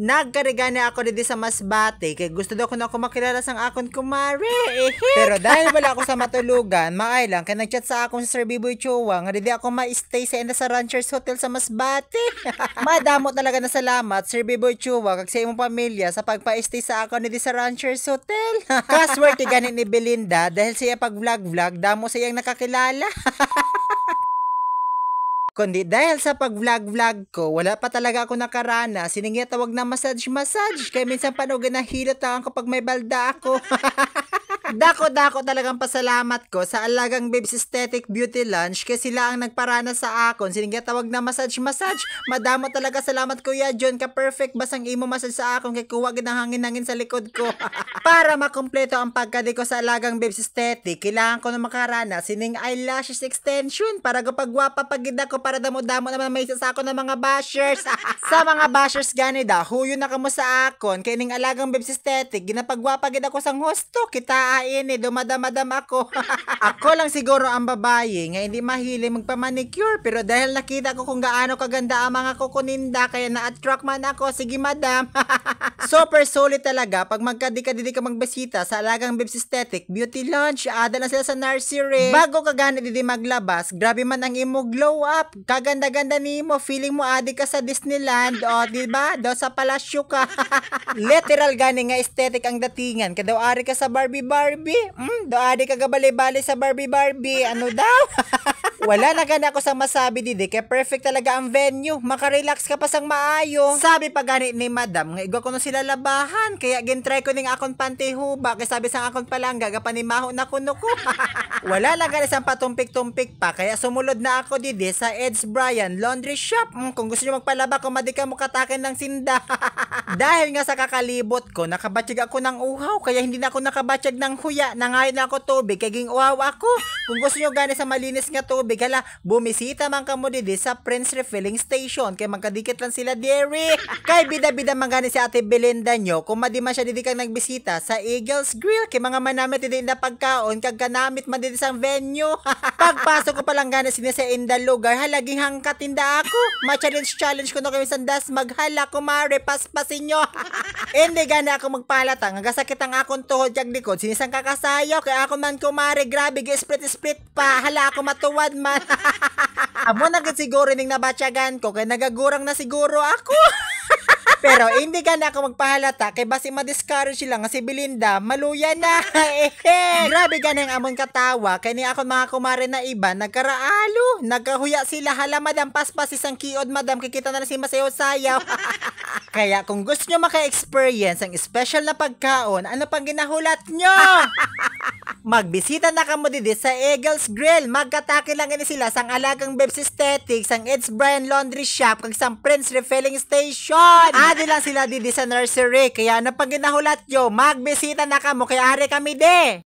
Nagkarigani ako dito sa Masbate kay gusto daw ko na ako makilala sang akon kumare. Pero dahil wala ako sa matulugan, maay lang kay nagchat sa akon si Sir Biboy Chua nga di ako ma-stay sa enda sa Ranchers Hotel sa Masbate. Madamo talaga na salamat Sir Biboy Chua kag sa imong pamilya sa pagpa-stay sa akon dito sa Ranchers Hotel. Kaswerte gani ni Belinda dahil siya pag vlog damo siyang nakakilala. Kundi dahil sa pag-vlog ko, wala pa talaga ako nakarana. Siningya tawag na massage. Kaya minsan panugan na hilot lang ako pag may balda ako. Dako talagang pasalamat ko sa Alagang Babes Aesthetic Beauty Lunch kasi sila ang nagparana sa akon. Siningya tawag na massage. Madamo talaga salamat Kuya John ka perfect basang imo massage sa akon kay kuha gid ang hangin sa likod ko. Para makumpleto ang pagkadi ko sa Alagang Babes Aesthetic, kailangan ko na makarana sining eyelashes extension para gapagwapa pagid ako para damo-damo naman may sa ako ng mga bashers. Sa mga bashers gani da, huyo na kamo sa akon kay ning Alagang Babes Aesthetic ginapagwapa gid ako sang husto kita ini dumadam-madam ako. Ako lang siguro ang babae nga hindi mahilig magpa-manicure pero dahil nakita ko kung gaano kaganda ang mga kukuninda kaya na-attract man ako. Sige madam. Super solid talaga pag magkadi-kadi ka magbisita sa Alagang Babes Aesthetic Beauty Lunch. Ada na sila sa nursery. Bago ka gani didi maglabas, grabe man ang imo glow up. Kaganda-ganda nimo, feeling mo adi ka sa Disneyland. O, di ba? Daw sa palasyo ka. Literal gani nga aesthetic ang datingan. Kadaw ari ka sa Barbie. Daw adi ka gabali-bali sa Barbie. Ano daw? Wala na gani ako sa masabi didi kaya perfect talaga ang venue. Makarelax ka pa sang maayo. Sabi pa gani ni madam nga igwa ko na sila labahan kaya gintry ko ning akon pantihuba kaya sabi sang akon palangga gapanimaho na kuno ko. Wala lang gani sang patumpik-tumpik pa kaya sumulod na ako didi sa Ed's Brian Laundry Shop. Kung gusto niyo magpalaba kung madi ka mo katakin ng sinda. Dahil nga sa kakalibot ko nakabatsyag ako ng uhaw kaya hindi na ako nakabatsyag ng huya. Nangayon na ako tubig kaya ging uhaw ako. Kung gusto niyo gani sa malinis nga tubig hala, bumisita man kamo didi sa Prince Refilling Station kay magkadikit lang sila diri. Kay bida-bida man gani si Ate Belinda nyo kung madi man siya didi kang nagbisita sa Eagles Grill kay mga manamit didi na pagkaon kag kanamit man didi sang venue. Pagpasok ko pa lang gani sini sa inda lugar halaging hangkatinda ako. Ma-challenge ko no kay sandas maghala kumare paspasin nyo. Hindi gani ako magpalata nga gasakit ang akong tuhod kag likod sinisang kakasayo kay ako man kumare grabe gi split pa hala ako matuwad man. Amo na gid siguro ning nabatyagan ko kay nagagurang na siguro ako. Pero hindi ka na ako magpahalata kay basi ma-discourage sila nga si Belinda maluya na. Grabe ganang amon katawa kay ni ako mga kumare na iba nagkaraalo nagkahuya sila hala madam paspas isang kiod madam kikita na si masayaw-sayaw. Kaya kung gusto nyo maka-experience ang special na pagkaon ano pang ginahulat nyo? Magbisita na kamo didi sa Eagles Grill. Magkatake lang ini sila sang Alagang Babes Aesthetic, sang Ed's Brian Laundry Shop, kag sang Prince Refilling Station. Adi lang sila didi sa nursery. Kaya ano pag ginahulat nyo, magbisita na kamo kay ari kami de.